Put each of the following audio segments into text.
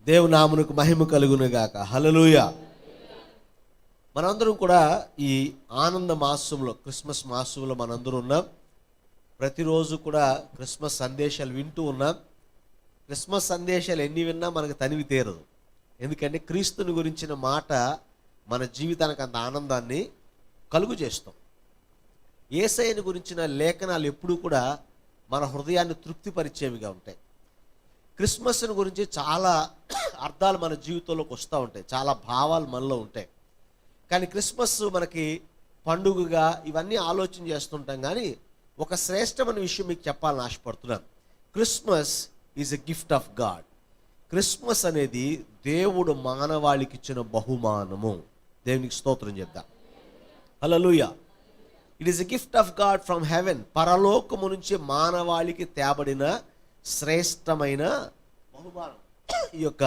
దేవుని నామమునకు మహిమ కలుగును గాక. హల్లెలూయా. మనందరం కూడా ఈ ఆనంద మాసంలో, క్రిస్మస్ మాసంలో మనందరం ఉన్నాం. ప్రతిరోజు కూడా క్రిస్మస్ సందేశాలు వింటూ ఉన్నాం. క్రిస్మస్ సందేశాలు ఎన్ని విన్నా మనకు తనివి తీరదు. ఎందుకంటే క్రీస్తుని గురించిన మాట మన జీవితానికి అంత ఆనందాన్ని కలుగు చేస్తాం. యేసయ్యని గురించిన లేఖనాలు ఎప్పుడూ కూడా మన హృదయాన్ని తృప్తిపరిచేవిగా ఉంటాయి. క్రిస్మస్ని గురించి చాలా అర్థాలు మన జీవితంలోకి వస్తూ ఉంటాయి, చాలా భావాలు మనలో ఉంటాయి. కానీ క్రిస్మస్ మనకి పండుగగా ఇవన్నీ ఆలోచన చేస్తుంటాం. కానీ ఒక శ్రేష్టమైన విషయం మీకు చెప్పాలని ఆశపడుతున్నాను. Christmas is a gift of God. Christmas అనేది దేవుడు మానవాళికి ఇచ్చిన బహుమానము. దేవునికి స్తోత్రం చెప్దాం. Hallelujah. It is a gift of God from heaven. పరలోకము నుంచి మానవాళికి తేబడిన శ్రేష్టమైన బహుమానం ఈ యొక్క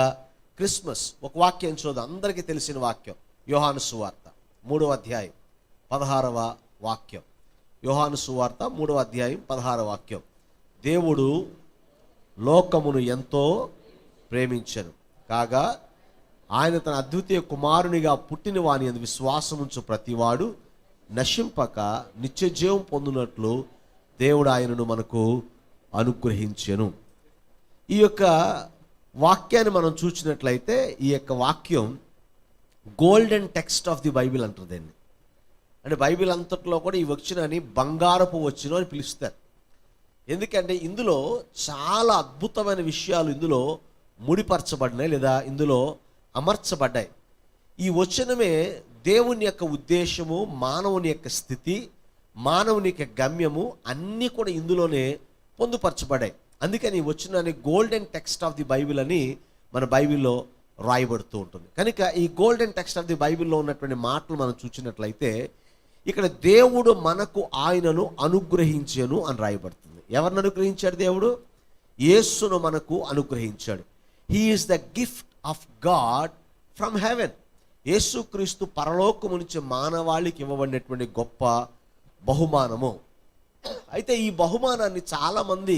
క్రిస్మస్. ఒక వాక్యం చూద్దాం, అందరికీ తెలిసిన వాక్యం. యోహాను సువార్త 3వ అధ్యాయం 16వ వాక్యం. యోహాను సువార్త 3వ అధ్యాయం 16వ వాక్యం. దేవుడు లోకమును ఎంతో ప్రేమించెను కాగా ఆయన తన అద్వితీయ కుమారునిగా పుట్టిన వాని యందు విశ్వాసముంచు ప్రతివాడు నశింపక నిత్య జీవం పొందినట్లు దేవుడు ఆయనను మనకు అనుగ్రహించెను. ఈ యొక్క వాక్యాన్ని మనం చూసినట్లయితే ఈ యొక్క వాక్యం golden text of the Bible అంటారు దీన్ని. అంటే బైబిల్ అంతట్లో కూడా ఈ వచనాన్ని బంగారపు వచనం అని పిలుస్తారు. ఎందుకంటే ఇందులో చాలా అద్భుతమైన విషయాలు ఇందులో ముడిపరచబడినాయి లేదా ఇందులో అమర్చబడ్డాయి. ఈ వచనమే దేవుని యొక్క ఉద్దేశము, మానవుని యొక్క స్థితి, మానవుని యొక్క గమ్యము అన్నీ కూడా ఇందులోనే పొందుపరచబడ్డాయి. అందుకని ఈ వచనాన్ని golden text of the Bible అని మన బైబిల్లో రాయబడుతూ ఉంటుంది. కనుక ఈ గోల్డెన్ టెక్స్ట్ ఆఫ్ ది బైబిల్లో ఉన్నటువంటి మాటలు మనం చూసినట్లయితే ఇక్కడ దేవుడు మనకు ఆయనను అనుగ్రహించెను అని రాయబడుతుంది. ఎవరిని అనుగ్రహించాడు? దేవుడు యేసును మనకు అనుగ్రహించాడు. He is the gift of God from haven. యేసుక్రీస్తు పరలోకము నుంచి మానవాళికి ఇవ్వబడినటువంటి గొప్ప బహుమానము. అయితే ఈ బహుమానాన్ని చాలామంది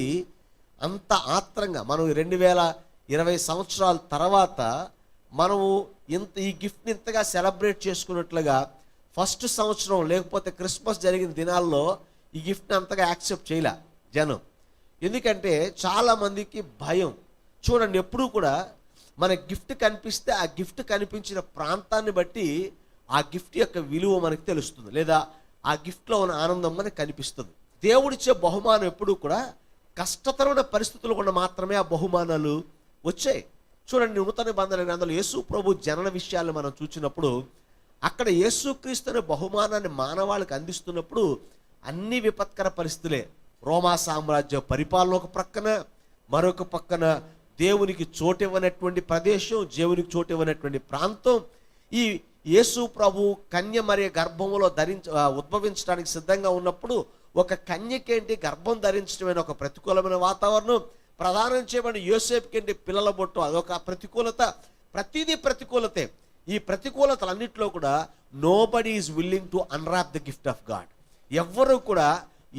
అంత ఆత్రంగా, మనం 2020 సంవత్సరాల తర్వాత మనము ఈ గిఫ్ట్ని ఇంతగా సెలబ్రేట్ చేసుకున్నట్లుగా ఫస్ట్ సంవత్సరం లేకపోతే క్రిస్మస్ జరిగిన దినాల్లో ఈ గిఫ్ట్ని అంతగా యాక్సెప్ట్ చేయలే జనం. ఎందుకంటే చాలామందికి భయం. చూడండి, ఎప్పుడూ కూడా మన గిఫ్ట్ కనిపిస్తే ఆ గిఫ్ట్ కనిపించిన ప్రాంతాన్ని బట్టి ఆ గిఫ్ట్ యొక్క విలువ మనకు తెలుస్తుంది, లేదా ఆ గిఫ్ట్లో ఉన్న ఆనందం మనకు కనిపిస్తుంది. దేవుడిచ్చే బహుమానం ఎప్పుడూ కూడా కష్టతరమైన పరిస్థితులు కూడా మాత్రమే ఆ బహుమానాలు వచ్చాయి. చూడండి, నూతన నిబంధన గ్రంథంలో యేసు ప్రభు జనన విషయాలు మనం చూసినప్పుడు అక్కడ యేసుక్రీస్తు అనే బహుమానాన్ని మానవాళికి అందిస్తున్నప్పుడు అన్ని విపత్కర పరిస్థితులే. రోమా సామ్రాజ్య పరిపాలన ఒక ప్రక్కన, మరొక పక్కన దేవునికి చోటివ్వనటువంటి ప్రదేశం, దేవునికి చోటివ్వనటువంటి ప్రాంతం. ఈ యేసు ప్రభు కన్య మరియ గర్భంలో ఉద్భవించడానికి సిద్ధంగా ఉన్నప్పుడు ఒక కన్యకేంటి గర్భం ధరించడమైన ఒక ప్రతికూలమైన వాతావరణం, ప్రదానం చేయబడిన యోసేపుకేంటి పిల్లల బొట్టు అదొక ప్రతికూలత. ప్రతిదీ ప్రతికూలతే. ఈ ప్రతికూలతలన్నింటిలో కూడా nobody is willing to unwrap the gift of God. ఎవ్వరూ కూడా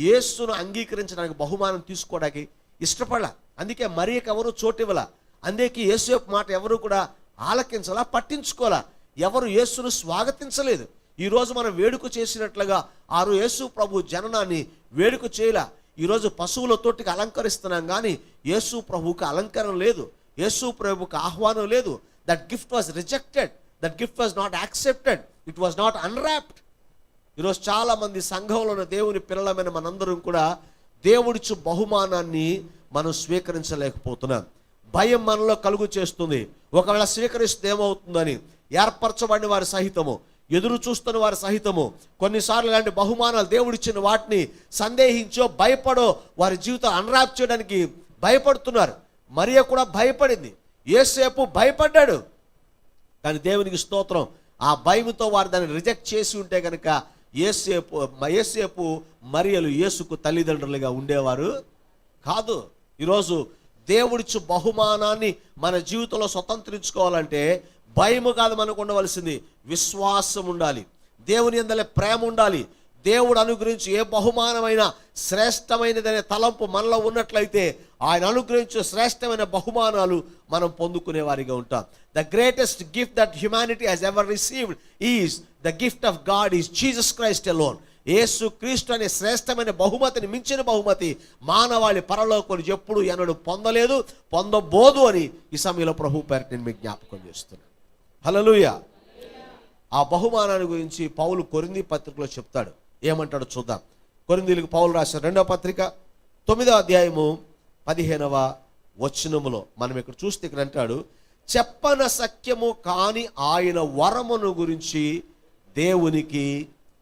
యేసును అంగీకరించడానికి, బహుమానం తీసుకోవడానికి ఇష్టపడాల. అందుకే మరియకి ఎవరు చోటివ్వాల. అందుకే యేసేపు మాట ఎవరు కూడా ఆలకించాలా, పట్టించుకోవాలా. ఎవరు యేసును స్వాగతించలేదు. ఈరోజు మనం వేడుక చేసినట్లుగా ఆరు యేసు ప్రభు జననాన్ని వేడుక చేయలా. ఈరోజు పశువులతోటికి అలంకరిస్తున్నాం, కానీ యేసు ప్రభువుకి అలంకరణ లేదు, యేసు ప్రభువుకి ఆహ్వానం లేదు. That gift was rejected, that gift was not accepted, it was not unwrapped. ఈరోజు చాలామంది సంఘంలో ఉన్న దేవుని పిల్లలమైన మనందరం కూడా దేవుడిచ్చు బహుమానాన్ని మనం స్వీకరించలేకపోతున్నాం. భయం మనలో కలుగు చేస్తుంది. ఒకవేళ స్వీకరిస్తే ఏమవుతుందని ఏర్పరచబడిన వారి సహితము, ఎదురు చూస్తున్న వారి సహితము కొన్నిసార్లు ఇలాంటి బహుమానాలు దేవుడిచ్చిన వాటిని సందేహించో భయపడో వారి జీవితం అన్రాప్ చేయడానికి భయపడుతున్నారు. మరియ కూడా భయపడింది, యేసేపు భయపడ్డాడు. కానీ దేవునికి స్తోత్రం, ఆ భయంతో వారు దాన్ని రిజెక్ట్ చేసి ఉంటే కనుక యేసేపు మరియలు యేసుకు తల్లిదండ్రులుగా ఉండేవారు కాదు. ఈరోజు దేవుడిచ్చు బహుమానాన్ని మన జీవితంలో స్వతంత్రించుకోవాలంటే భయము కాదు మనకు ఉండవలసింది, విశ్వాసం ఉండాలి, దేవుని యందలి ప్రేమ ఉండాలి, దేవుడు అనుగ్రహించి ఏ బహుమానమైన శ్రేష్టమైనదనే తలంపు మనలో ఉన్నట్లయితే ఆయన అనుగ్రహించే శ్రేష్టమైన బహుమానాలు మనం పొందుకునే వారిగా ఉంటాం. The greatest gift that humanity has ever received is the gift of God is Jesus Christ alone. యేసు క్రీస్తు అనే శ్రేష్టమైన బహుమతిని మించిన బహుమతి మానవాళి పరలోకం ఎప్పుడు ఎన్నడూ పొందలేదు, పొందబోదు అని ఈ సమయంలో ప్రభు పేరిట నేను మీకు జ్ఞాపకం చేస్తున్నాను. హల్లెలూయా. ఆ బహుమానాన్ని గురించి పౌలు కొరింథీ పత్రికలో చెప్తాడు. ఏమంటాడో చూద్దాం. కొరింథీయులకు పౌలు రాసిన 2వ పత్రిక 9వ అధ్యాయము 15వ వచనములో మనం ఇక్కడ చూస్తే ఇక్కడ అంటాడు, చెప్పన సఖ్యము కాని ఆయన వరమును గురించి దేవునికి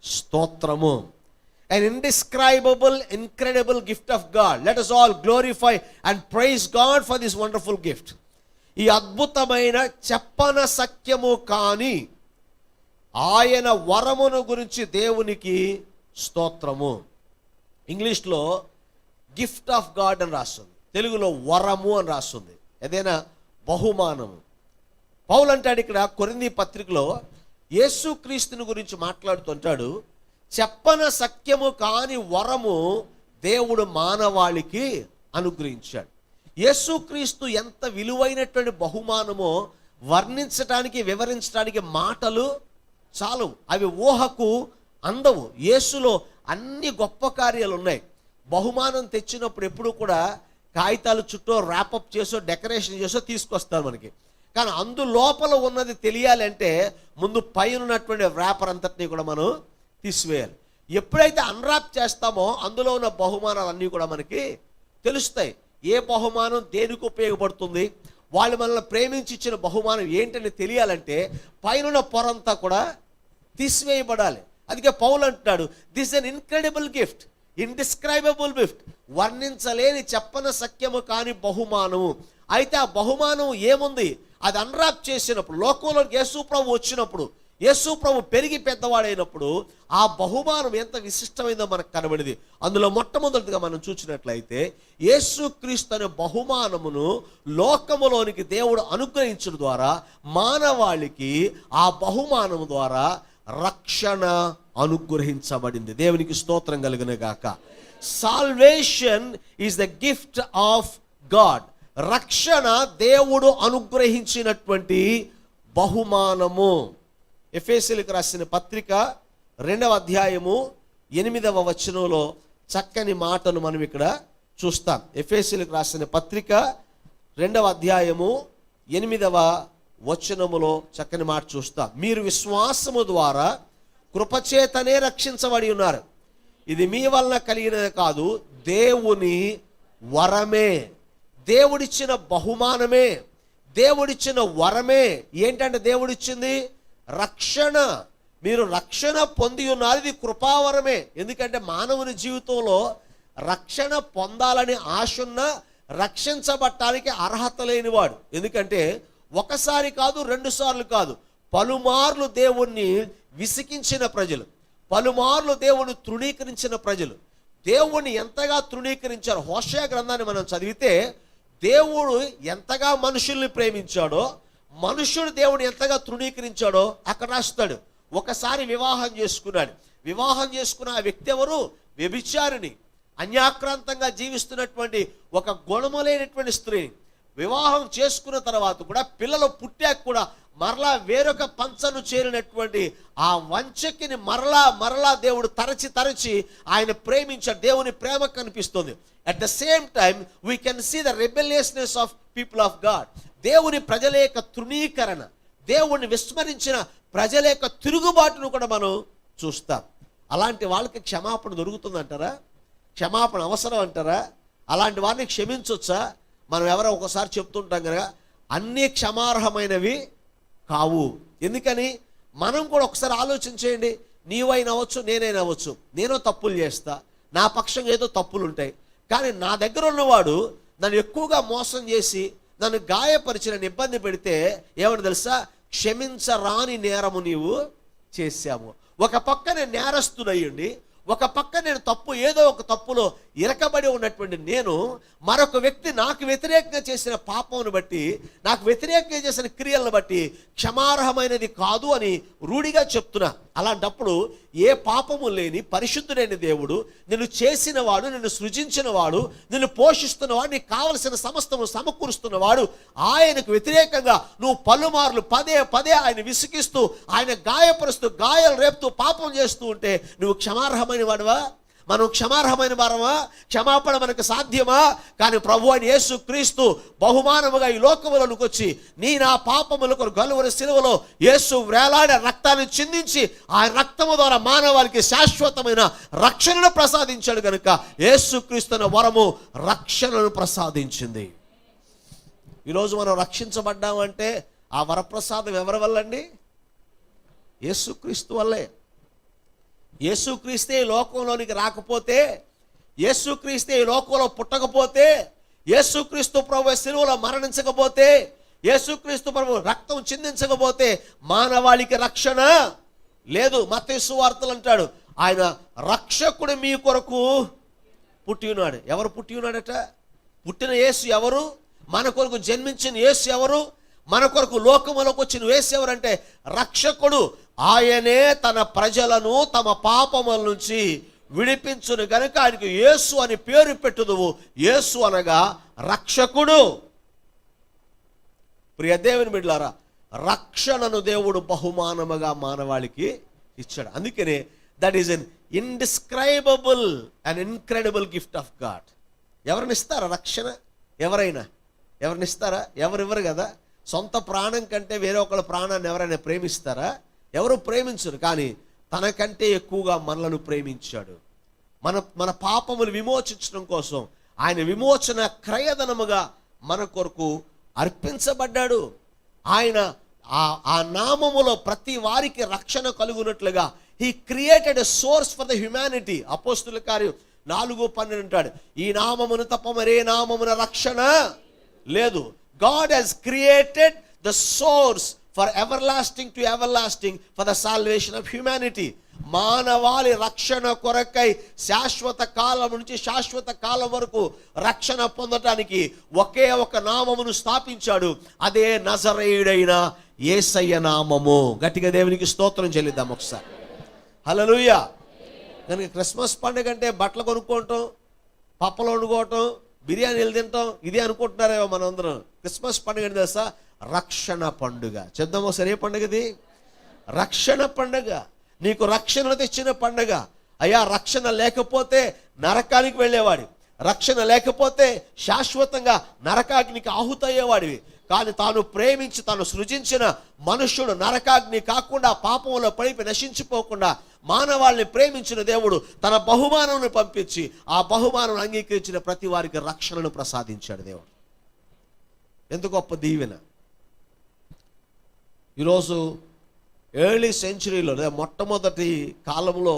స్తోత్రము. An indescribable, incredible gift of God. Let us all glorify and praise God for this wonderful gift. ఈ అద్భుతమైన చెప్పన సఖ్యము కాని ఆయన వరమును గురించి దేవునికి స్తోత్రము. ఇంగ్లీష్లో గిఫ్ట్ ఆఫ్ గాడ్ అని రాస్తుంది, తెలుగులో వరము అని రాస్తుంది. ఏదైనా బహుమానము. పౌలు అంటాడు ఇక్కడ కొరింథీ పత్రికలో యేసుక్రీస్తుని గురించి మాట్లాడుతుంటాడు, చెప్పన సఖ్యము కాని వరము దేవుడు మానవాళికి అనుగ్రహించాడు. యేసుక్రీస్తు ఎంత విలువైనటువంటి బహుమానమో వర్ణించడానికి వివరించడానికి మాటలు చాలు, అవి ఊహకు అందవు. యేసులో అన్ని గొప్ప కార్యాలు ఉన్నాయి. బహుమానం తెచ్చినప్పుడు ఎప్పుడు కూడా కాగితాలు చుట్టూ ర్యాపప్ చేసో డెకరేషన్ చేసో తీసుకొస్తారు మనకి. కానీ అందులోపల ఉన్నది తెలియాలంటే ముందు పైన ఉన్నటువంటి ర్యాపర్ అంతటినీ కూడా మనం తీసివేయాలి. ఎప్పుడైతే అన్రాప్ చేస్తామో అందులో ఉన్న బహుమానాలు అన్నీ కూడా మనకి తెలుస్తాయి. ఏ బహుమానం దేనికి ఉపయోగపడుతుంది, వాళ్ళు మనల్ని ప్రేమించి ఇచ్చిన బహుమానం ఏంటని తెలియాలంటే పైన పొరంతా కూడా తీసివేయబడాలి. అందుకే పౌలు అంటున్నాడు, this an incredible gift, indescribable gift, వర్ణించలేని చెప్పన సఖ్యము కాని బహుమానము. అయితే ఆ బహుమానం ఏముంది, అది అన్రాప్ చేసినప్పుడు లోకంలోకి యేసు ప్రభు వచ్చినప్పుడు, యేసు ప్రభు పెరిగి పెద్దవాడైనప్పుడు ఆ బహుమానం ఎంత విశిష్టమైందో మనకు కనబడింది. అందులో మొట్టమొదటిగా మనం చూసినట్లయితే యేసుక్రీస్తు అనే బహుమానమును లోకములోనికి దేవుడు అనుగ్రహించడం ద్వారా మానవాళికి ఆ బహుమానము ద్వారా రక్షణ అనుగ్రహించబడింది. దేవునికి స్తోత్రం కలుగును గాక. Salvation is the gift of God. రక్షణ దేవుడు అనుగ్రహించినటువంటి బహుమానము. ఎఫెసీయులకు రాసిన పత్రిక 2వ అధ్యాయము 8వ వచనంలో చక్కని మాటలు మనం ఇక్కడ చూస్తాం. ఎఫెసీయులకు రాసిన పత్రిక 2వ అధ్యాయము 8వ వచనములో చక్కని మాట చూస్తాం. మీరు విశ్వాసము ద్వారా కృపచేతనే రక్షించబడి ఉన్నారు. ఇది మీ వలన కలిగినది కాదు, దేవుని వరమే. దేవుడిచ్చిన బహుమానమే, దేవుడిచ్చిన వరమే. ఏంటంటే దేవుడిచ్చింది రక్షణ. మీరు రక్షణ పొంది ఉన్నారు, ఇది కృపావరమే. ఎందుకంటే మానవుని జీవితంలో రక్షణ పొందాలని ఆశ ఉన్న రక్షించబట్టానికి అర్హత లేనివాడు. ఎందుకంటే ఒకసారి కాదు, 2 సార్లు కాదు, పలుమార్లు దేవుణ్ణి విసికించిన ప్రజలు, పలుమార్లు దేవుని తృణీకరించిన ప్రజలు దేవుణ్ణి ఎంతగా తృణీకరించారు. హోషేయ గ్రంథాన్ని మనం చదివితే దేవుడు ఎంతగా మనుషుల్ని ప్రేమించాడో, మనుషుడు దేవుని ఎంతగా తృణీకరించాడో అక్కడ రాస్తాడు. ఒకసారి వివాహం చేసుకున్నాడు. వివాహం చేసుకున్న ఆ వ్యక్తి ఎవరు? వ్యభిచారిణి, అన్యాక్రాంతంగా జీవిస్తున్నటువంటి ఒక గుణములేనటువంటి స్త్రీని. వివాహం చేసుకున్న తర్వాత కూడా పిల్లలు పుట్టాక కూడా మరలా వేరొక పంచను చేరినటువంటి ఆ వంచకిని మరలా దేవుడు తరచి ఆయన ప్రేమించాడు. దేవుని ప్రేమ కనిపిస్తుంది. At the same time we can see the rebelliousness of people of God. దేవుని ప్రజల యొక్క తృణీకరణ, దేవుణ్ణి విస్మరించిన ప్రజల యొక్క తిరుగుబాటును కూడా మనం చూస్తాం. అలాంటి వాళ్ళకి క్షమాపణ దొరుకుతుందంటారా? క్షమాపణ అవసరం అంటారా? అలాంటి వారిని క్షమించవచ్చా? మనం ఎవరో ఒకసారి చెప్తుంటాం కదా, అన్నీ క్షమార్హమైనవి కావు. ఎందుకని? మనం కూడా ఒకసారి ఆలోచించేయండి. నీవైనా అవ్వచ్చు, నేనైనా అవ్వచ్చు. నేను తప్పులు చేస్తా, నా పక్షంగా ఏదో తప్పులు ఉంటాయి. కానీ నా దగ్గర ఉన్నవాడు నన్ను ఎక్కువగా మోసం చేసి నన్ను గాయపరిచి నన్ను ఇబ్బంది పెడితే ఏమని తెలుసా? క్షమించరాని నేరము నీవు చేశాము. ఒక పక్కనే నేరస్తుడయ్యండి, ఒక పక్క నేను ఏదో ఒక తప్పులో ఇరకబడి ఉన్నటువంటి నేను మరొక వ్యక్తి నాకు వ్యతిరేకంగా చేసిన పాపమును బట్టి, నాకు వ్యతిరేకంగా చేసిన క్రియలను బట్టి క్షమార్హమైనది కాదు అని రూఢిగా చెప్తున్నా. అలాంటప్పుడు ఏ పాపము లేని పరిశుద్ధుడైన దేవుడు, నిన్ను చేసినవాడు, నిన్ను సృజించినవాడు, నిన్ను పోషిస్తున్నవాడు, నీకు కావలసిన సమస్తము సమకూరుస్తున్నవాడు, ఆయనకు వ్యతిరేకంగా నువ్వు పలుమార్లు పదే పదే ఆయన విసిగిస్తూ, ఆయన గాయపరుస్తూ, గాయాలు రేపుతూ పాపం చేస్తూ ఉంటే నువ్వు క్షమార్హమైన వాడువా? మనం క్షమార్హమైన వారమా? క్షమాపణ మనకు సాధ్యమా? కానీ ప్రభు అయిన యేసు క్రీస్తు బహుమానముగా ఈ లోకములోనికి వచ్చి నా పాపములకు గలువరి సిలువలో యేసు వేలాడే రక్తాన్ని చిందించి ఆ రక్తము ద్వారా మానవాళికి శాశ్వతమైన రక్షణను ప్రసాదించాడు కనుక యేసు క్రీస్తు అనే వరము రక్షణను ప్రసాదించింది. ఈరోజు మనం రక్షించబడ్డామంటే ఆ వరప్రసాదం ఎవరి వల్ల అండి? యేసు క్రీస్తు వల్లే. యేసుక్రీస్తే ఈ లోకంలోనికి రాకపోతే, యేసుక్రీస్తే ఈ లోకంలో పుట్టకపోతే, యేసుక్రీస్తు ప్రభు శిలువలో మరణించకపోతే, యేసుక్రీస్తు ప్రభు రక్తం చిందించకపోతే మానవాళికి రక్షణ లేదు. మత్తయి సువార్తలు అంటాడు, ఆయన రక్షకుడు మీ కొరకు పుట్టి ఉన్నాడు. ఎవరు పుట్టి ఉన్నాడట? పుట్టిన యేసు ఎవరు? మన కొరకు జన్మించిన యేసు ఎవరు? మన కొరకు లోకములోకి వచ్చిన యేసు ఎవరంటే రక్షకుడు. ఆయనే తన ప్రజలను తమ పాపముల నుంచి విడిపించును గనుక ఆయనకు యేసు అని పేరు పెట్టుదువు. యేసు అనగా రక్షకుడు. ప్రియ దేవుని బిడ్డలారా, రక్షణను దేవుడు బహుమానముగా మానవాళికి ఇచ్చాడు. అందుకనే that is an indescribable and incredible gift of God. ఎవరిని ఇస్తారా రక్షణ? ఎవరిని ఇస్తారా? ఎవరు కదా. సొంత ప్రాణం కంటే వేరే ఒకళ్ళ ప్రాణాన్ని ఎవరైనా ప్రేమిస్తారా? ఎవరు ప్రేమించరు. కానీ తనకంటే ఎక్కువగా మనలను ప్రేమించాడు. మన పాపములు విమోచించడం కోసం ఆయన విమోచన క్రయధనముగా మన కొరకు అర్పించబడ్డాడు. ఆయన ఆ నామములో ప్రతి వారికి రక్షణ కలుగునట్లుగా he created a source for the humanity. అపోస్తుల కార్యం 4:12 అంటాడు, ఈ నామమును తప్ప మరే నామమున రక్షణ లేదు. God has created the source for everlasting to everlasting for the salvation of humanity. మానవాళి రక్షణ కొరకై శాశ్వత కాలం నుంచి శాశ్వత కాలం వరకు రక్షణ పొందటానికి ఒకే ఒక నామమును స్థాపించాడు. అదే నజరేయుడైన యేసయ్య నామము. గట్టిగా దేవునికి స్తోత్రం చెల్లిద్దాం ఒకసారి. హల్లెలూయా. కనుక క్రిస్మస్ పండుగ అంటే బట్టలు కొనుక్కోవటం, పప్పలు వండుకోవటం, బిర్యానీలు తింటాం, ఇదే అనుకుంటున్నారేమో మనందరం. క్రిస్మస్ పండుగ అంటే తెలుసా? రక్షణ పండుగ. చెప్దాం ఒకసారి, ఏ పండుగది? రక్షణ పండుగ. నీకు రక్షణ తెచ్చిన పండుగ. అయ్యా, రక్షణ లేకపోతే నరకానికి వెళ్ళేవాడి, రక్షణ లేకపోతే శాశ్వతంగా నరకాగ్నికి ఆహుతయ్యేవాడివి. కానీ తాను ప్రేమించి తాను సృజించిన మనుష్యుడు నరకాగ్ని కాకుండా, పాపంలో పడిపి నశించిపోకుండా మానవాళ్ళని ప్రేమించిన దేవుడు తన బహుమానం పంపించి ఆ బహుమానం అంగీకరించిన ప్రతి వారికి రక్షణను ప్రసాదించాడు దేవుడు. ఎంత గొప్ప దీవెన. ఈరోజు ఎర్లీ సెంచురీలో, మొట్టమొదటి కాలంలో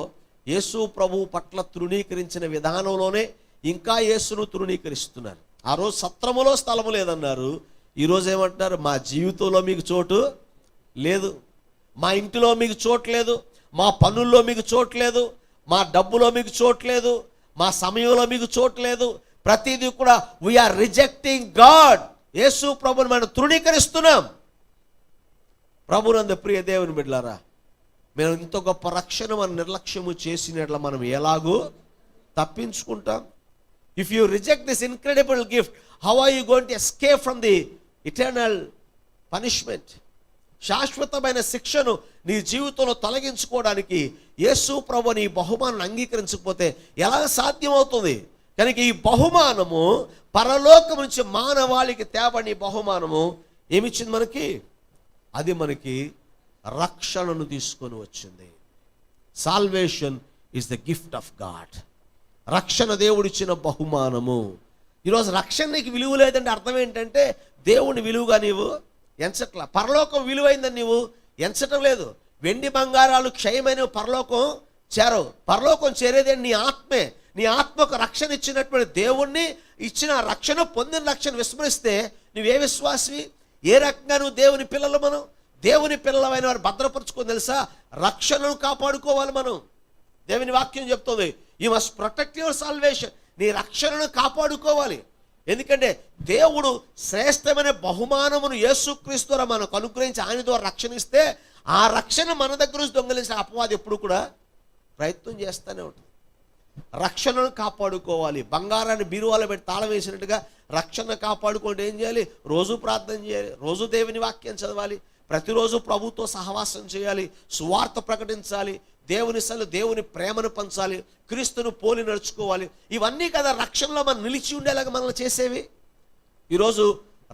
యేసు ప్రభు పట్ల తృణీకరించిన విధానంలోనే ఇంకా యేసును తృణీకరిస్తున్నారు. ఆ రోజు సత్రములో స్థలము లేదన్నారు. ఈరోజు ఏమంటున్నారు? మా జీవితంలో మీకు చోటు లేదు, మా ఇంటిలో మీకు చోటు లేదు, మా పనుల్లో మీకు చోటు లేదు, మా డబ్బులో మీకు చోటు లేదు, మా సమయంలో మీకు చోటు లేదు. ప్రతిదీ కూడా వీఆర్ రిజెక్టింగ్ గాడ్. యేసు ప్రభుని మనం తృణీకరిస్తున్నాం. ప్రభునందు ప్రియ దేవుని బిడ్డలారా, మేము ఇంత గొప్ప రక్షణ మనం నిర్లక్ష్యము చేసినట్ల మనం ఎలాగూ తప్పించుకుంటాం? If you reject this incredible gift, how are you going to escape from the eternal punishment? శాశ్వతమైన శిక్షను నీ జీవితంలో తొలగించుకోవడానికి యేసు ప్రభు నీ బహుమానం అంగీకరించకపోతే ఎలా సాధ్యమవుతుంది? కనుక ఈ బహుమానము పరలోకం నుంచి మానవాళికి తేబడిన బహుమానము ఏమిచ్చింది మనకి? అది మనకి రక్షణను తీసుకొని వచ్చింది. Salvation is the gift of God. రక్షణ దేవుడిచ్చిన బహుమానము. ఈరోజు రక్షణ నీకు విలువ లేదంటే అర్థం ఏంటంటే దేవుని విలువగా నీవు ఎంచట్లా. పరలోకం విలువైందని నీవు ఎంచటం లేదు. వెండి బంగారాలు క్షయమైన పరలోకం చేరవు. పరలోకం చేరేదే నీ ఆత్మే. నీ ఆత్మకు రక్షణ ఇచ్చినటువంటి దేవుణ్ణి ఇచ్చిన రక్షణ, పొందిన రక్షణ విస్మరిస్తే నువ్వే విశ్వాసివి? ఏ రకంగా నువ్వు దేవుని పిల్లలు? మనం దేవుని పిల్లలమైన వారు భద్రపరుచుకొని తెలుసా? రక్షణను కాపాడుకోవాలి మనం. దేవుని వాక్యం చెప్తుంది, you must protect your salvation. నీ రక్షణను కాపాడుకోవాలి. ఎందుకంటే దేవుడు శ్రేష్టమైన బహుమానమును యేసుక్రీస్తు మనకు అనుగ్రహించి ఆయన ద్వారా రక్షణ ఇస్తే, ఆ రక్షణ మన దగ్గర నుంచి దొంగలించిన అపవాది ఎప్పుడు కూడా ప్రయత్నం చేస్తూనే ఉంటుంది. రక్షణను కాపాడుకోవాలి. బంగారాన్ని బీరువాలో పెట్టి తాళం వేసినట్టుగా రక్షణ కాపాడుకుంటే ఏం చేయాలి? రోజు ప్రార్థన చేయాలి, రోజు దేవుని వాక్యం చదవాలి, ప్రతిరోజు ప్రభుతో సహవాసం చేయాలి, సువార్త ప్రకటించాలి, దేవుని ప్రేమను పంచాలి, క్రీస్తును పోలి నడుచుకోవాలి. ఇవన్నీ కదా రక్షణలో మనం నిలిచి ఉండేలాగా మనల్ని చేసేవి. ఈరోజు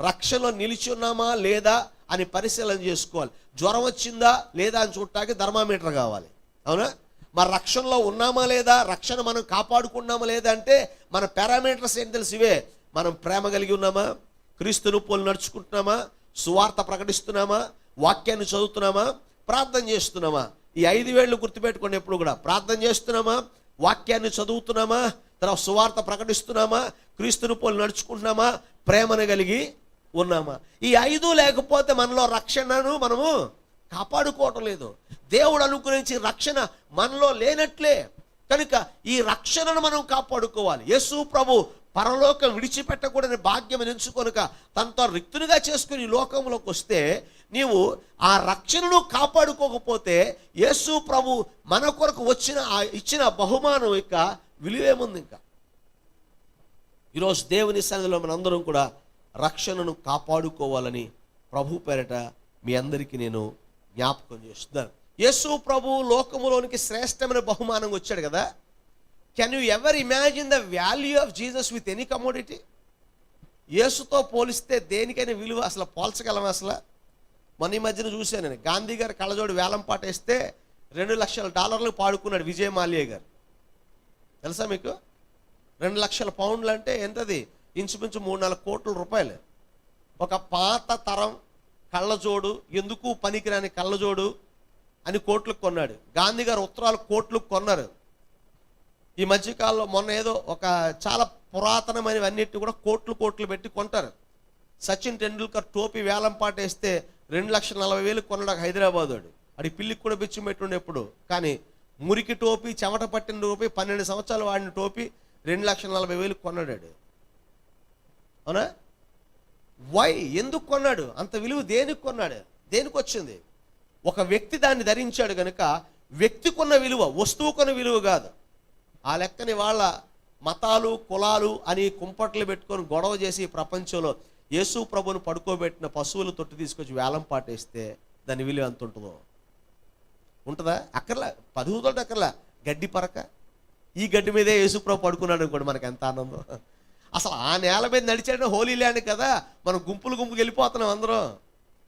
రక్షణలో నిలిచి ఉన్నామా లేదా అని పరిశీలన చేసుకోవాలి. జ్వరం వచ్చిందా లేదా అని చూడటానికి థర్మామీటర్ కావాలి, అవునా? మరి రక్షణలో ఉన్నామా లేదా, రక్షణ మనం కాపాడుకున్నామా లేదా అంటే మన పారామీటర్స్ ఏంటి తెలుసు? ఇవే. మనం ప్రేమ కలిగి ఉన్నామా, క్రీస్తును పోలి నడుచుకుంటున్నామా, సువార్త ప్రకటిస్తున్నామా, వాక్యాన్ని చదువుతున్నామా, ప్రార్థన చేస్తున్నామా? ఈ 5 వేళ్ళు గుర్తుపెట్టుకోండి. ఎప్పుడు కూడా ప్రార్థన చేస్తున్నామా, వాక్యాన్ని చదువుతున్నామా, తర్వాత సువార్త ప్రకటిస్తున్నామా, క్రీస్తును పోలి నడుచుకుంటున్నామా, ప్రేమను కలిగి ఉన్నామా? ఈ 5 లేకపోతే మనలో రక్షణను మనము కాపాడుకోవటం లేదు. దేవుడు అనుగ్రహించి రక్షణ మనలో లేనట్లే. కనుక ఈ రక్షణను మనం కాపాడుకోవాలి. యేసు ప్రభు పరలోకం విడిచిపెట్టకూడని భాగ్యం ఎంచుకొనుక తనతో రిక్తునిగా చేసుకుని ఈ లోకంలోకి వస్తే, నీవు ఆ రక్షణను కాపాడుకోకపోతే యేసు ప్రభు మన కొరకు ఇచ్చిన బహుమానం యొక్క విలువేముంది? ఇంకా ఈరోజు దేవుని సన్నిధిలో మనందరం కూడా రక్షణను కాపాడుకోవాలని ప్రభు పేరట మీ అందరికీ నేను జ్ఞాపకం చేస్తున్నాను. యేసు ప్రభు లోకములోనికి శ్రేష్టమైన బహుమానం వచ్చాడు కదా. Can you ever imagine the value of Jesus with any commodity? యేసుతో పోలిస్తే దేనికైనా విలువ అసలు పోల్చగలమా? అసలు మొన్న ఈ మధ్యన చూశాను నేను, గాంధీ గారు కళ్ళజోడు వేలం పాట వేస్తే $2 లక్షలు పాడుకున్నాడు విజయ్ మాల్యా గారు. తెలుసా మీకు? 2 లక్షల పౌండ్లు అంటే ఎంతది? ఇంచుమించు 3-4 కోట్ల రూపాయలు. ఒక పాత తరం కళ్ళజోడు, ఎందుకు పనికిరాని కళ్ళజోడు అని కోట్లకు కొన్నాడు. గాంధీ గారు ఉత్తరాలు కోట్లకు కొన్నారు. ఈ మధ్యకాలంలో మొన్న ఏదో ఒక చాలా పురాతనమైనవన్నిటిని కూడా కోట్లు పెట్టి కొంటారు. సచిన్ టెండూల్కర్ టోపీ వేలం పాట వేస్తే 2,40,000 కొన్నాడు హైదరాబాద్ వాడు. అది పిల్లికి కూడా బిచ్చి పెట్టుండే ఎప్పుడు. కానీ మురికి టోపీ, చెమట పట్టిన టోపీ, 12 సంవత్సరాలు వాడిన టోపీ 2,40,000 కొన్నాడు. అవునా? వై? ఎందుకు కొన్నాడు? అంత విలువ దేనికి కొన్నాడు? దేనికి వచ్చింది? ఒక వ్యక్తి దాన్ని ధరించాడు కనుక వ్యక్తికున్న విలువ, వస్తువుకున్న విలువ కాదు. ఆ లెక్కని వాళ్ళ మతాలు కులాలు అని కుంపట్లు పెట్టుకొని గొడవ చేసి ప్రపంచంలో యేసు ప్రభువును పడుకోబెట్టిన పశువులు తొట్టి తీసుకొచ్చి వేలం పాటేస్తే దాని విలువ ఎంత ఉంటుందో? ఉంటుందా? అక్కర్లా 10 అక్కర్లా, గడ్డి పరక. ఈ గడ్డి మీదే యేసు ప్రభు పడుకున్నాడు అనుకోండి, మనకు ఎంత ఆనందం. అసలు ఆ నేల మీద నడిచాడని హోలీ ల్యాండ్ కదా, మనం గుంపులు వెళ్ళిపోతున్నాం అందరం.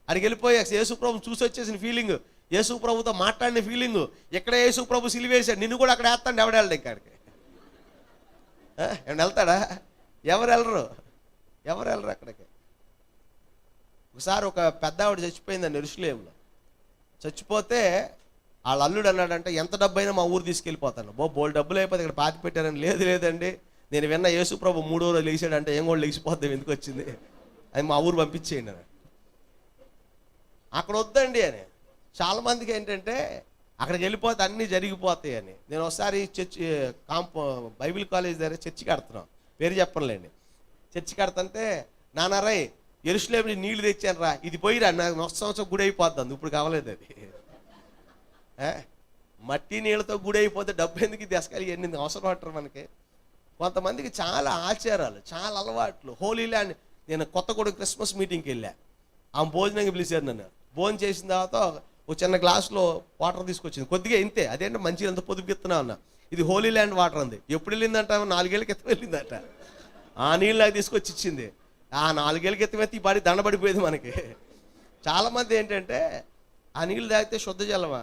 అడిగి వెళ్ళిపోయి యేసు ప్రభు చూసి వచ్చేసిన ఫీలింగ్, యేసు ప్రభుతో మాట్లాడిన ఫీలింగ్. ఎక్కడ యేసు ప్రభు సిలివేశాడు, నిన్ను కూడా అక్కడ వేస్తాడు. ఎవడెళ్ళడు ఇక్కడికి? ఏమన్నా వెళ్తాడా? ఎవరు వెళ్ళరు అక్కడికి. ఒకసారి ఒక పెద్ద ఆవిడ చచ్చిపోయిందండి యెరూషలేములో. చచ్చిపోతే వాళ్ళ అల్లుడు అన్నాడంటే, ఎంత డబ్బు అయినా మా ఊరు తీసుకెళ్ళిపోతాను. బోల్ డబ్బులు అయిపోతే ఇక్కడ పాతి పెట్టారని. లేదండి, నేను విన్న యేసు ప్రభు 3వ రోజు లేచాడంటే, ఏం కూడా లేచిపోద్దాం, ఎందుకు వచ్చింది అది మా ఊరు పంపించేయండి అని. అక్కడ వద్దండి అని. చాలామందికి ఏంటంటే అక్కడికి వెళ్ళిపోతే అన్నీ జరిగిపోతాయి అని. నేను ఒకసారి బైబిల్ కాలేజ్ దగ్గర చర్చి కడుతున్నాం, పేరు చెప్పనులేండి. చర్చి కడుతుంటే, నానారాయ్ యెరూషలేములో నీళ్లు తెచ్చాను రా, ఇది పోయిరా, నాకు సంవత్సరం గుడి అయిపోద్ది, ఇప్పుడు కావలేదు అది. మట్టి నీళ్ళతో గుడి అయిపోతే డబ్బు ఎందుకు తీసుకెళ్ళి ఎన్ని అవసరం పట్టరు మనకి. కొంతమందికి చాలా ఆచారాలు, చాలా అలవాట్లు. హోలీ ల్యాండ్. నేను కొత్తగూడెం క్రిస్మస్ మీటింగ్కి వెళ్ళా. ఆమె భోజనంగా పిలిచారు నన్ను. భోజనం చేసిన తర్వాత ఒక చిన్న గ్లాసులో వాటర్ తీసుకొచ్చింది, కొద్దిగా ఇంతే. అదేంటే మంచిగా ఎంత పొదుపుకిస్తున్నా అన్న. ఇది హోలీ ల్యాండ్ వాటర్ అంది. ఎప్పుడు వెళ్ళిందంట? 4 ఏళ్ళ క్రితం వెళ్ళిందట. ఆ నీళ్ళు నాకు తీసుకొచ్చి ఇచ్చింది. ఆ 4 ఏళ్ళ క్రితం అయితే ఈ పాడి దండబడిపోయేది మనకి. చాలామంది ఏంటంటే ఆ నీళ్ళు తాగితే శుద్ధ జలమా?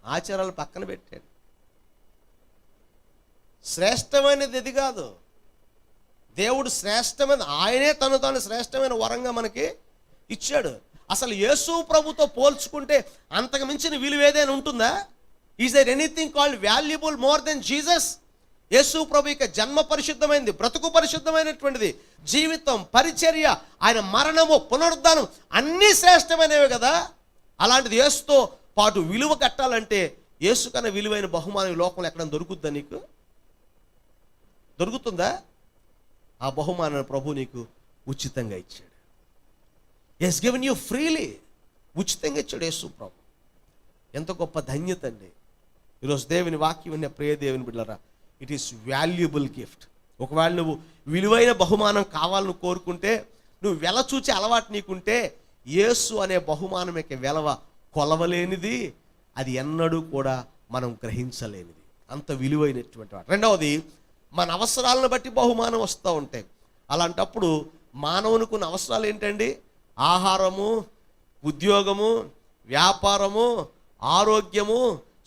ఆచారాలు పక్కన పెట్టాడు. శ్రేష్టమైనది ఇది కాదు. దేవుడు శ్రేష్టమైన, ఆయనే తాను శ్రేష్టమైన వరంగా మనకి ఇచ్చాడు. అసలు యేసు ప్రభుతో పోల్చుకుంటే అంతకు మించిన విలువ ఏదైనా ఉంటుందా? Is there anything called valuable more than Jesus? యేసు ప్రభు యొక్క జన్మ పరిశుద్ధమైనది, బ్రతుకు పరిశుద్ధమైనటువంటిది, జీవితం, పరిచర్య, ఆయన మరణము, పునరుద్ధానం అన్నీ శ్రేష్టమైనవి కదా. అలాంటిది యేసుతో పాటు విలువ కట్టాలంటే యేసు కన్నా విలువైన బహుమానం ఈ లోకంలో ఎక్కడ దొరుకుద్దా? నీకు దొరుకుతుందా? ఆ బహుమానాన్ని ప్రభు నీకు ఉచితంగా ఇచ్చాడు. He's given you freely. ఉచితంగా ఇచ్చాడు యేసు ప్రభు. ఎంత గొప్ప ధన్యత అండి. ఈరోజు దేవుని వాక్యం విన్న ప్రియ దేవుని బిడ్డలారా, ఇట్ ఈస్ వాల్యుబుల్ గిఫ్ట్. ఒకవేళ నువ్వు విలువైన బహుమానం కావాలని కోరుకుంటే, నువ్వు వెల చూచే అలవాటు నీకుంటే, యేసు అనే బహుమానం యొక్క వెలవ కొలవలేనిది, అది ఎన్నడూ కూడా మనం గ్రహించలేనిది. అంత విలువైనటువంటి వాడు. రెండవది, మన అవసరాలను బట్టి బహుమానం వస్తూ ఉంటాయి. అలాంటప్పుడు మానవునికి ఉన్న అవసరాలు ఏంటండి? ఆహారము, ఉద్యోగము, వ్యాపారము, ఆరోగ్యము,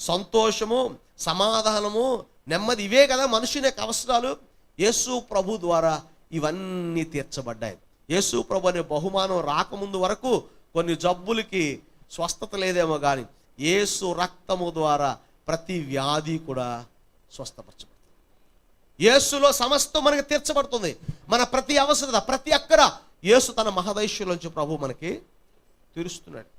సంతోషము, సమాధానము, నెమ్మది, ఇవే కదా మనుషుని యొక్క అవసరాలు. యేసు ప్రభు ద్వారా ఇవన్నీ తీర్చబడ్డాయి. యేసు ప్రభు అనే బహుమానం రాకముందు వరకు కొన్ని జబ్బులకి స్వస్థత లేదేమో కానీ యేసు రక్తము ద్వారా ప్రతి వ్యాధి కూడా స్వస్థపరచబడుతుంది. యేసులో సమస్తం మనకి తీర్చబడుతుంది. మన ప్రతి అవసరత, ప్రతి అక్కర యేసు తన మహదైశ్వర్యంలోంచి ప్రభు మనకి తీరుస్తున్నాడు.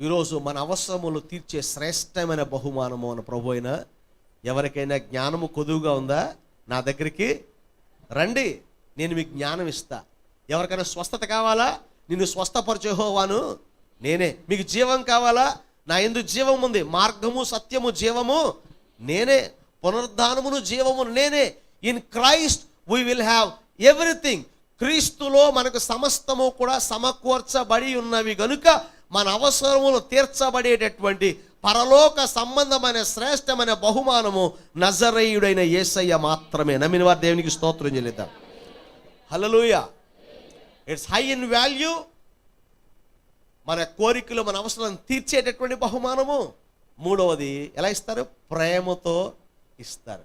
ఈరోజు మన అవసరములు తీర్చే శ్రేష్టమైన బహుమానము అన్న ప్రభు అయినా, ఎవరికైనా జ్ఞానము కొదువుగా ఉందా? నా దగ్గరికి రండి, నేను మీకు జ్ఞానం ఇస్తా. ఎవరికైనా స్వస్థత కావాలా? నిన్ను స్వస్థపరిచే యెహోవాను నేనే. మీకు జీవం కావాలా? నా యందు జీవం ఉంది. మార్గము, సత్యము, జీవము నేనే. పునరుద్ధానమును జీవము నేనే. In Christ we will have everything. క్రీస్తులో మనకు సమస్తము కూడా సమకూర్చబడి ఉన్నవి గనుక మన అవసరములు తీర్చబడేటటువంటి పరలోక సంబంధమైన శ్రేష్టమైన బహుమానము నజరేయుడైన యేసయ్య మాత్రమే. నమ్మిన వారు దేవునికి స్తోత్రం చెల్లిద్దాం. Hallelujah. It's high in value. మన కోరికలు, మన అవసరాలను తీర్చేటటువంటి బహుమానము. మూడవది ఎలా ఇస్తారు? ప్రేమతో ఇస్తారు.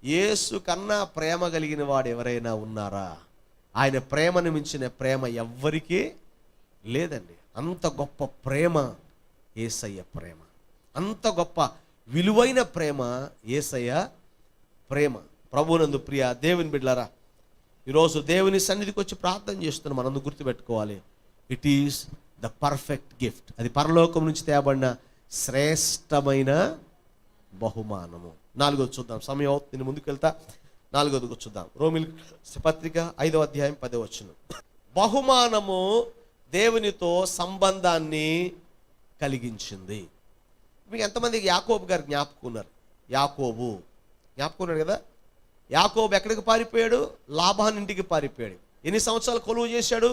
యేసు కన్నా ప్రేమ కలిగిన వాడు ఎవరైనా ఉన్నారా? ఆయన ప్రేమను మించిన ప్రేమ ఎవ్వరికీ లేదండి. అంత గొప్ప ప్రేమ యేసయ్య ప్రేమ. అంత గొప్ప విలువైన ప్రేమ యేసయ్య ప్రేమ. ప్రభువునందు ప్రియ దేవుని బిడ్డలారా, ఈరోజు దేవుని సన్నిధికి వచ్చి ప్రార్థన చేస్తున్నాం. మనందు గుర్తుపెట్టుకోవాలి, it is the perfect gift. అది పరలోకం నుంచి తేబడిన శ్రేష్టమైన బహుమానము. నాలుగోది చూద్దాం. సమయం అవుతుంది, నేను ముందుకు వెళ్తా. నాలుగోది చూద్దాం. రోమిల్ పత్రిక 5వ అధ్యాయం 10వ వచనం. బహుమానము దేవునితో సంబంధాన్ని కలిగించింది. మీకు ఎంతమందికి యాకోబు గారు జ్ఞాపకున్నారు? యాకోబు జ్ఞాపకున్నాడు కదా. యాకోబు ఎక్కడికి పారిపోయాడు? లాబాను ఇంటికి పారిపోయాడు. ఎన్ని సంవత్సరాలు కొలువు చేశాడు?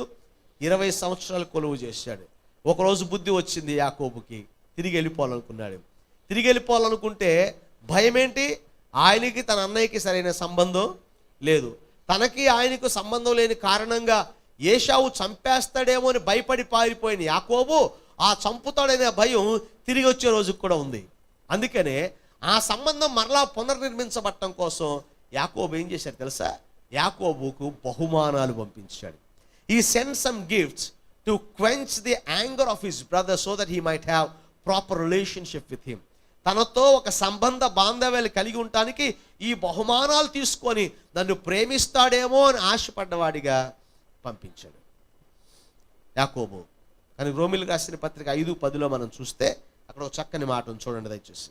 20 సంవత్సరాలు కొలువు చేశాడు. ఒకరోజు బుద్ధి వచ్చింది యాకోబుకి, తిరిగి వెళ్ళిపోవాలనుకున్నాడు. తిరిగి వెళ్ళిపోవాలనుకుంటే భయం ఏంటి? ఆయనకి తన అన్నయ్యకి సరైన సంబంధం లేదు. తనకి ఆయనకు సంబంధం లేని కారణంగా ఏశావు చంపేస్తాడేమో అని భయపడి పారిపోయిన యాకోబు ఆ చంపుతాడనే భయం తిరిగి వచ్చే రోజుకు కూడా ఉంది. అందుకనే ఆ సంబంధం మరలా పునర్నిర్మించబడటం కోసం యాకోబు ఏం చేశాడు తెలుసా? యాకోబుకు బహుమానాలు పంపించాడు. He sent some gifts to quench the anger of his brother so that he might have proper relationship with him. తనతో ఒక సంబంధ బాంధవ్యాలు కలిగి ఉండటానికి ఈ బహుమానాలు తీసుకొని నన్ను ప్రేమిస్తాడేమో అని ఆశపడ్డవాడిగా పంపించాడు యాకోబు. కానీ రోమిలకు రాసిన పత్రిక 5:10 మనం చూస్తే అక్కడ ఒక చక్కని మాట చూడండి దయచేసి.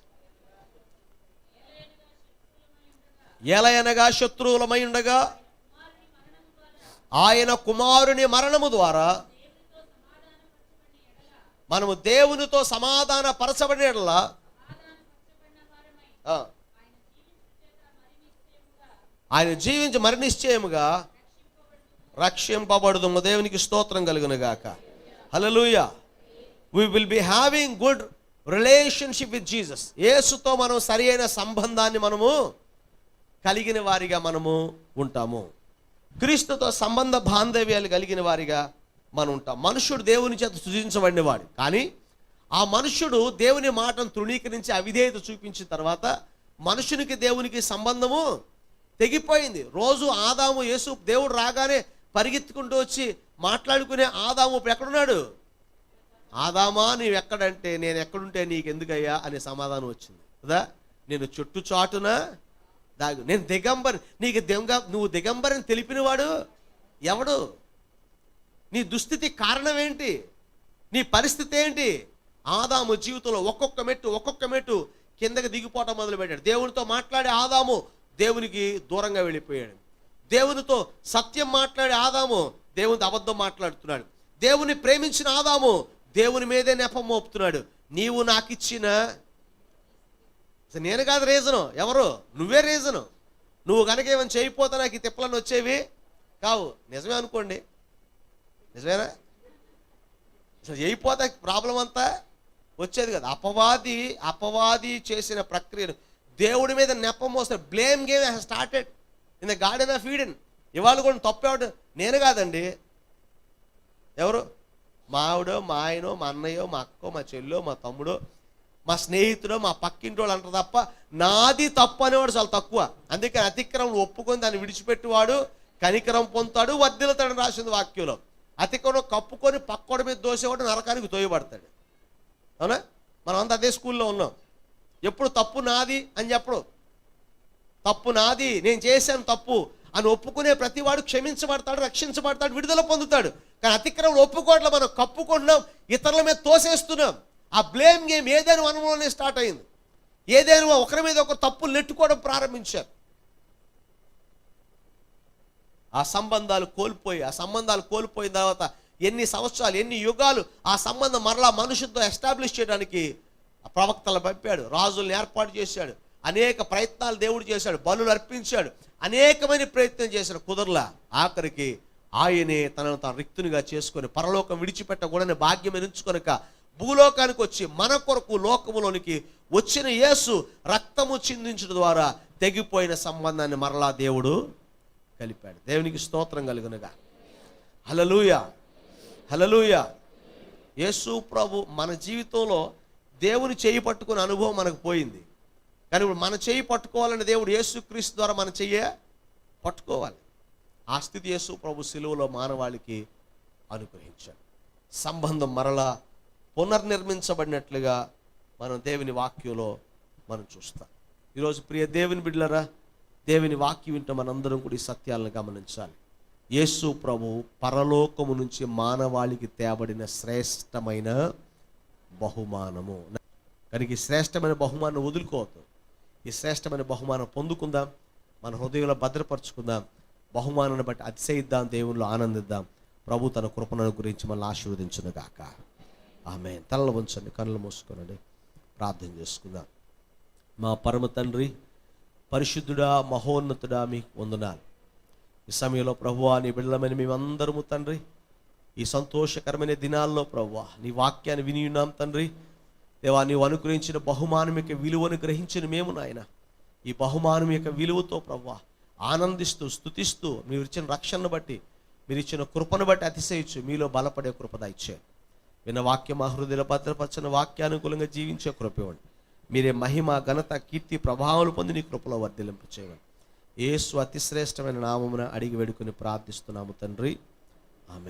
ఎలయనగా శత్రువులమై ఉండగా ఆయన కుమారుని మరణము ద్వారా మనము దేవునితో సమాధాన పరచబడిన యెడల ఆయన జీవించి మరి నిశ్చయముగా రక్షింపబడుదుము. దేవునికి స్తోత్రం కలుగును గాక. హల్లెలూయా. we will be having good relationship with Jesus. యేసుతో మనం సరియైన సంబంధాన్ని మనము కలిగిన వారిగా మనము ఉంటాము. క్రీస్తుతో సంబంధ బాంధవ్యాలు కలిగిన వారిగా మనం ఉంటాం. మనుష్యుడు దేవుని చేత సృజించబడిన వాడు, కానీ ఆ మనుష్యుడు దేవుని మాటను తృణీకరించి అవిధేయత చూపించిన తర్వాత మనుషునికి దేవునికి సంబంధము తెగిపోయింది. రోజు ఆదాము యేసు దేవుడు రాగానే పరిగెత్తుకుంటూ వచ్చి మాట్లాడుకునే ఆదాము ఇప్పుడు ఎక్కడున్నాడు? ఆదామా నీవెక్కడంటే నేను ఎక్కడుంటే నీకెందుకయ్యా అనే సమాధానం వచ్చింది కదా. నేను చుట్టు చాటున దాగు, నేను దిగంబర్, నువ్వు దిగంబరని తెలిపినవాడు ఎవడు? నీ దుస్థితి కారణం ఏంటి? నీ పరిస్థితి ఏంటి? ఆదాము జీవితంలో ఒక్కొక్క మెట్టు కిందకి దిగిపోవటం మొదలుపెట్టాడు. దేవునితో మాట్లాడే ఆదాము దేవునికి దూరంగా వెళ్ళిపోయాడు. దేవునితో సత్యం మాట్లాడే ఆదాము దేవునితో అబద్ధం మాట్లాడుతున్నాడు. దేవుని ప్రేమించిన ఆదాము దేవుని మీదే నెపం మోపుతున్నాడు. నీవు నాకు ఇచ్చిన, నేను కాదు రీజను, ఎవరు? నువ్వే రీజను. నువ్వు కనుక ఏమైనా చేయకపోతే నాకు ఈ తిప్పలన్నీ వచ్చేవి కావు. నిజమే అనుకోండి, నిజమేనా? అసలు చేయకపోతే ప్రాబ్లం అంతా వచ్చేది కదా. అపవాది చేసిన ప్రక్రియను దేవుడి మీద నెపం మోస్తాడు. Blame game has started in the garden of Eden. ఇవాళ కూడా తప్పేవాడు నేను కాదండి, ఎవరు? మా ఆవిడో, మా ఆయనో, మా అన్నయ్యో, మా అక్కో, మా చెల్లో, మా తమ్ముడో, మా స్నేహితుడో, మా పక్కింటి వాళ్ళు అంటారు తప్ప నాది తప్పు అనేవాడు చాలా తక్కువ. అందుకని అతిక్రమం ఒప్పుకొని దాన్ని విడిచిపెట్టువాడు కనికరం పొందుతాడు, వర్ధిల్లుతాడని రాసింది వాక్యంలో. అతిక్రమం కప్పుకొని పక్కోడి మీద దోసేవాడు నరకానికి తోయబడతాడు. అవునా? మనం అంతా అదే స్కూల్లో ఉన్నాం. ఎప్పుడు తప్పు నాది అని చెప్పడు. తప్పు నాది, నేను చేశాను తప్పు అని ఒప్పుకునే ప్రతివాడు క్షమించబడతాడు, రక్షించబడతాడు, విడుదల పొందుతాడు. కానీ అతిక్రమం ఒప్పుకోవట్లే, మనం కప్పుకుంటున్నాం, ఇతరుల మీద తోసేస్తున్నాం. ఆ బ్లేమ్ గేమ్ ఏదైనా వనంలోనే స్టార్ట్ అయింది. ఏదైనా ఒకరి మీద ఒకరు తప్పులు నెట్టుకోవడం ప్రారంభించారు. ఆ సంబంధాలు కోల్పోయిన తర్వాత ఎన్ని సంవత్సరాలు, ఎన్ని యుగాలు ఆ సంబంధం మరలా మనుషులతో ఎస్టాబ్లిష్ చేయడానికి ప్రవక్తలు పంపాడు, రాజుల్ని ఏర్పాటు చేశాడు, అనేక ప్రయత్నాలు దేవుడు చేశాడు, బలులు అర్పించాడు, అనేకమైన ప్రయత్నం చేశాడు, కుదరలా. ఆఖరికి ఆయనే తనను తాను రిక్తునిగా చేసుకొని పరలోకం విడిచిపెట్టకూడని భాగ్యం ఎంచుకొనక భూలోకానికి వచ్చి మన కొరకు లోకములోనికి వచ్చిన యేసు రక్తము చిందించడం ద్వారా తెగిపోయిన సంబంధాన్ని మరలా దేవుడు కలిపాడు. దేవునికి స్తోత్రం కలుగునుగా. హల్లెలూయా, హల్లెలూయా. యేసు ప్రభు మన జీవితంలో దేవుని చేయి పట్టుకునే అనుభవం మనకు పోయింది. కానీ ఇప్పుడు మన చేయి పట్టుకోవాలని దేవుడు యేసుక్రీస్తు ద్వారా మన చెయ్యి పట్టుకోవాలి. ఆ స్థితి యేసు ప్రభు శిలువలో మానవాళికి అనుగ్రహించాడు. సంబంధం మరలా పునర్నిర్మించబడినట్లుగా మనం దేవుని వాక్యంలో మనం చూస్తాం. ఈరోజు ప్రియ దేవుని బిడ్డలారా, దేవుని వాక్యం వింటే మనందరం కూడా ఈ సత్యాలను గమనించాలి. యేసు ప్రభు పరలోకము నుంచి మానవాళికి తేబడిన శ్రేష్టమైన బహుమానము. కనుక ఈ శ్రేష్టమైన బహుమానం వదులుకోవద్దు. ఈ శ్రేష్టమైన బహుమానం పొందుకుందాం, మన హృదయంలో భద్రపరుచుకుందాం, బహుమానాన్ని బట్టి అతిశయిద్దాం, దేవునిలో ఆనందిద్దాం. ప్రభు తన కృపణను గురించి మనల్ని ఆశీర్వదించును గాక. ఆమేన్. తలలు వంచండి, కన్నులు మూసుకోనండి, ప్రార్థన చేసుకుందాం. మా పరమ తండ్రి, పరిశుద్ధుడా, మహోన్నతుడా, మీకు వందనాలు. ఈ సమయంలో ప్రభువా, నీ బిడ్డలమైన మేమందరము తండ్రి ఈ సంతోషకరమైన దినాల్లో ప్రభువా నీ వాక్యాన్ని విని ఉన్నాం తండ్రి. దేవా, నీవు అనుగ్రహించిన బహుమానం యొక్క విలువను గ్రహించిన మేము నాయన ఈ బహుమానం యొక్క విలువతో ప్రభువా ఆనందిస్తూ స్తుతిస్తూ మీరు ఇచ్చిన రక్షణను బట్టి, మీరు ఇచ్చిన కృపను బట్టి అతిశయించు, మీలో బలపడే కృప దయచేయండి. విన్న వాక్యం మా హృదయ భద్రపరచిన వాక్యానుకూలంగా జీవించే కృప ఇవ్వండి. మీరే మహిమ, ఘనత, కీర్తి, ప్రభావాలు పొంది నీ కృపలో వర్ధిల్లింపు చేయండి. యేసు అతి శ్రేష్టమైన నామమున అడిగి వేడుకొని ప్రార్థిస్తున్నాము తండ్రి. ఆమేన్.